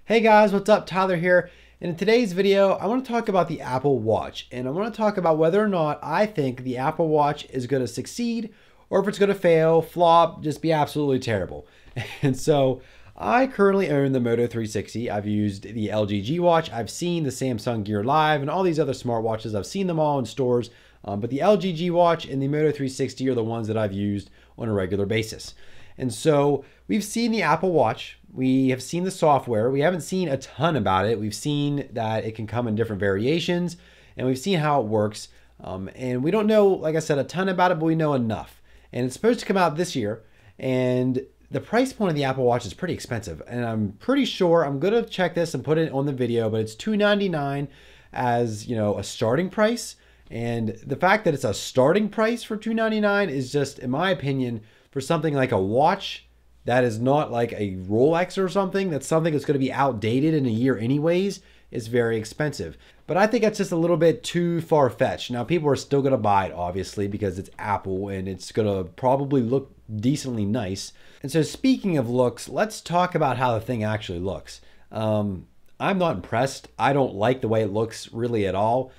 Hey guys, what's up? Tyler here. And in today's video, I want to talk about the Apple Watch. And I want to talk about whether or not I think the Apple Watch is going to succeed or if it's going to fail, flop, just be absolutely terrible. And so I currently own the Moto 360. I've used the LG G Watch. I've seen the Samsung Gear Live and all these other smartwatches. I've seen them all in stores. But the LG G Watch and the Moto 360 are the ones that I've used on a regular basis. And so we've seen the Apple Watch. We have seen the software. We haven't seen a ton about it. We've seen that it can come in different variations, and we've seen how it works. And we don't know, like I said, a ton about it, but we know enough. And it's supposed to come out this year. And the price point of the Apple Watch is pretty expensive. And I'm pretty sure, I'm going to check this and put it on the video, but it's $299 as, a starting price. And the fact that it's a starting price for $299 is just, in my opinion, for something like a watch that is not like a Rolex or something, that's something that's going to be outdated in a year anyways, is very expensive. But I think that's just a little bit too far-fetched. Now, people are still going to buy it, obviously, because it's Apple and it's going to probably look decently nice. And so speaking of looks, let's talk about how the thing actually looks. I'm not impressed. I don't like the way it looks really at all.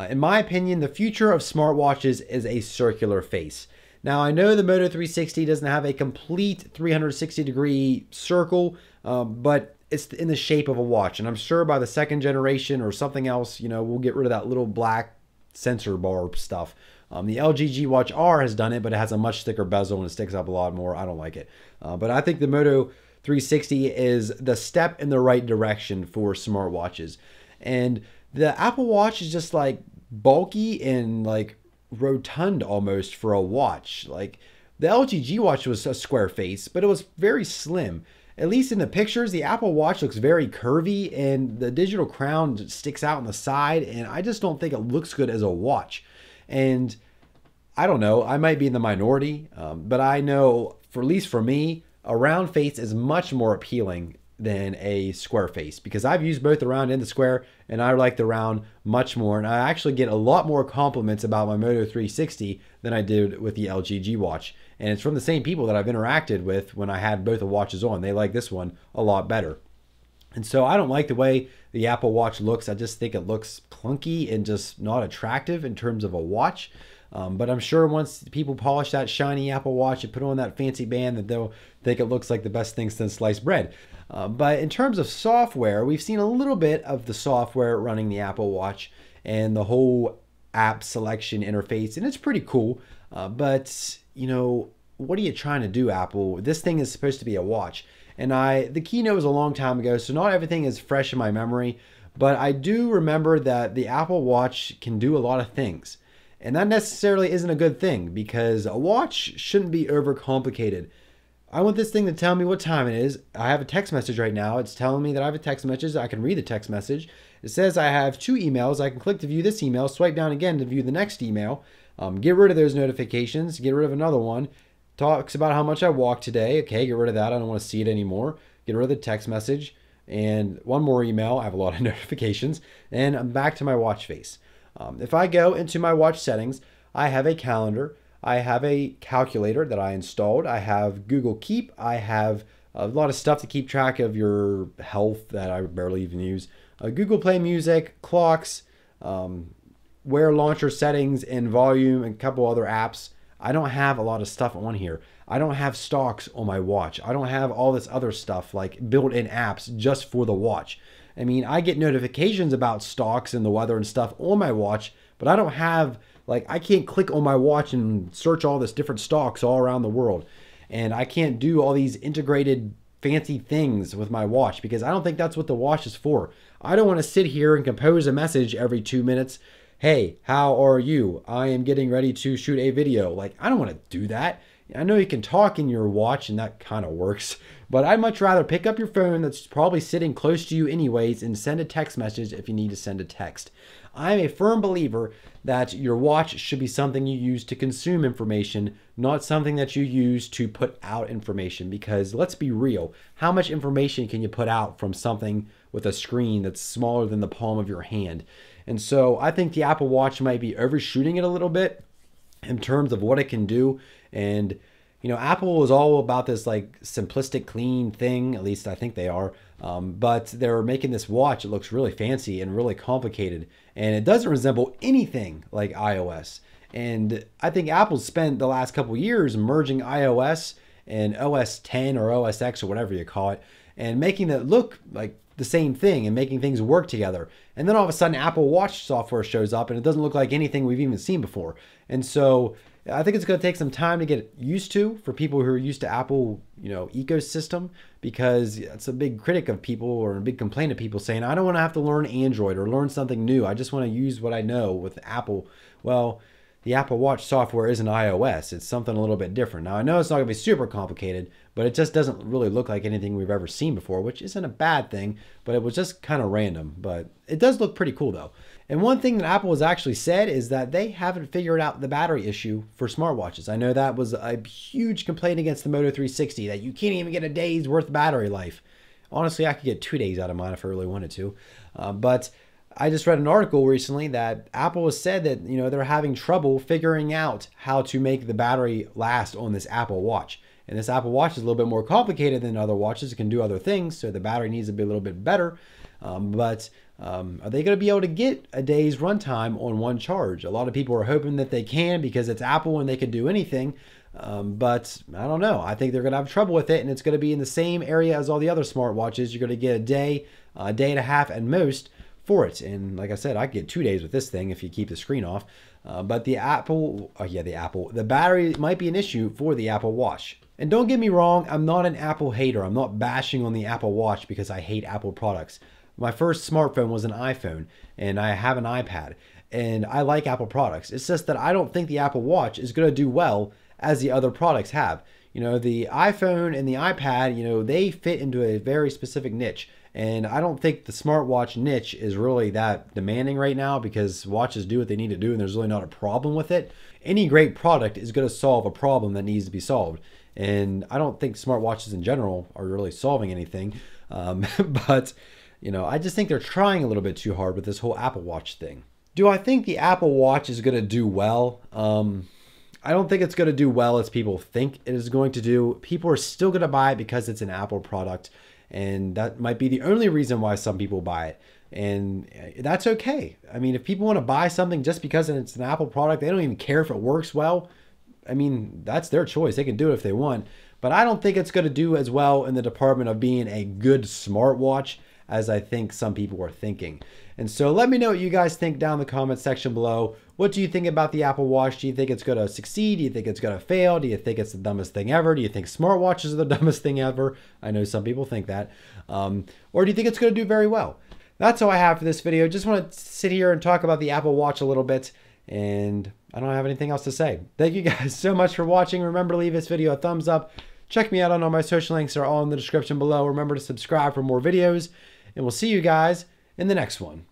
In my opinion, the future of smartwatches is a circular face. Now, I know the Moto 360 doesn't have a complete 360-degree circle, but it's in the shape of a watch. And I'm sure by the second generation or something else, we'll get rid of that little black sensor bar stuff. The LG G Watch R has done it, but it has a much thicker bezel and it sticks up a lot more. I don't like it. But I think the Moto 360 is the step in the right direction for smartwatches. And the Apple Watch is just like bulky and like rotund almost for a watch. Like the LG G Watch was a square face, but it was very slim. At least in the pictures, the Apple Watch looks very curvy and the digital crown sticks out on the side, and I just don't think it looks good as a watch. And I don't know, I might be in the minority, but I know, for at least for me, a round face is much more appealing than a square face, because I've used both the round and the square, and I like the round much more. And I actually get a lot more compliments about my Moto 360 than I did with the LG G Watch. And it's from the same people that I've interacted with when I had both the watches on. They like this one a lot better. And so I don't like the way the Apple Watch looks. I just think it looks clunky and just not attractive in terms of a watch. But I'm sure once people polish that shiny Apple Watch and put on that fancy band, that they'll think it looks like the best thing since sliced bread. But in terms of software, we've seen a little bit of the software running the Apple Watch and the whole app selection interface, and it's pretty cool. But, what are you trying to do, Apple? This thing is supposed to be a watch. And the keynote was a long time ago, so not everything is fresh in my memory. But I do remember that the Apple Watch can do a lot of things. And that necessarily isn't a good thing, because a watch shouldn't be overcomplicated. I want this thing to tell me what time it is. I have a text message right now. It's telling me that I have a text message. I can read the text message. It says I have 2 emails. I can click to view this email, swipe down again to view the next email. Get rid of those notifications, get rid of another one. Talks about how much I walked today. Okay, get rid of that. I don't want to see it anymore. Get rid of the text message. And one more email. I have a lot of notifications. And I'm back to my watch face. If I go into my watch settings, I have a calendar. I have a calculator that I installed. I have Google Keep. I have a lot of stuff to keep track of your health that I barely even use. Google Play Music, clocks, Wear Launcher settings, and volume, and a couple other apps. I don't have a lot of stuff on here. I don't have stocks on my watch. I don't have all this other stuff like built-in apps just for the watch. I mean, I get notifications about stocks and the weather and stuff on my watch, but I don't have, I can't click on my watch and search all this different stocks all around the world. And I can't do all these integrated fancy things with my watch, because I don't think that's what the watch is for. I don't want to sit here and compose a message every 2 minutes. Hey, how are you? I am getting ready to shoot a video. I don't want to do that. I know you can talk in your watch and that kind of works, but I'd much rather pick up your phone that's probably sitting close to you anyways and send a text message if you need to send a text. I'm a firm believer that your watch should be something you use to consume information, not something that you use to put out information, because let's be real, how much information can you put out from something with a screen that's smaller than the palm of your hand? And so I think the Apple Watch might be overshooting it a little bit in terms of what it can do. And Apple is all about this simplistic, clean thing. At least I think they are. But they're making this watch. It looks really fancy and really complicated, and it doesn't resemble anything like iOS. And I think Apple's spent the last couple years merging iOS and OS 10 or OS X or whatever you call it, and making it look like the same thing and making things work together. And then all of a sudden Apple Watch software shows up and it doesn't look like anything we've even seen before. And so I think it's going to take some time to get used to for people who are used to Apple, ecosystem, because it's a big critic of people or a big complaint of people saying, I don't want to have to learn Android or learn something new. I just want to use what I know with Apple. Well, the Apple Watch software isn't iOS. It's something a little bit different. Now, I know it's not going to be super complicated, but it just doesn't really look like anything we've ever seen before, which isn't a bad thing, but it was just kind of random. But it does look pretty cool, though. And one thing that Apple has actually said is that they haven't figured out the battery issue for smartwatches. I know that was a huge complaint against the Moto 360, that you can't even get a day's worth of battery life. Honestly, I could get 2 days out of mine if I really wanted to. But I just read an article recently that Apple has said that, they're having trouble figuring out how to make the battery last on this Apple Watch. And this Apple Watch is a little bit more complicated than other watches. It can do other things, so the battery needs to be a little bit better. But are they going to be able to get a day's runtime on one charge? A lot of people are hoping that they can because it's Apple and they can do anything. But I don't know. I think they're going to have trouble with it, and it's going to be in the same area as all the other smartwatches. You're going to get a day and a half at most for it. And like I said, I could get 2 days with this thing if you keep the screen off. But the battery might be an issue for the Apple Watch. And don't get me wrong, I'm not an Apple hater. I'm not bashing on the Apple Watch because I hate Apple products. My first smartphone was an iPhone, and I have an iPad, and I like Apple products. It's just that I don't think the Apple Watch is going to do well as the other products have. The iPhone and the iPad, they fit into a very specific niche. And I don't think the smartwatch niche is really that demanding right now, because watches do what they need to do and there's really not a problem with it. Any great product is going to solve a problem that needs to be solved. And I don't think smartwatches in general are really solving anything. But, I just think they're trying a little bit too hard with this whole Apple Watch thing. Do I think the Apple Watch is going to do well? I don't think it's going to do well as people think it is going to do. People are still going to buy it because it's an Apple product. And that might be the only reason why some people buy it. And that's okay. I mean, if people want to buy something just because it's an Apple product, they don't even care if it works well. I mean, that's their choice. They can do it if they want. But I don't think it's going to do as well in the department of being a good smartwatch as I think some people are thinking. And so let me know what you guys think down in the comment section below. What do you think about the Apple Watch? Do you think it's going to succeed? Do you think it's going to fail? Do you think it's the dumbest thing ever? Do you think smartwatches are the dumbest thing ever? I know some people think that. Or do you think it's going to do very well? That's all I have for this video. Just want to sit here and talk about the Apple Watch a little bit, and I don't have anything else to say. Thank you guys so much for watching. Remember to leave this video a thumbs up. Check me out on all my social links. They're all in the description below. Remember to subscribe for more videos, and we'll see you guys in the next one.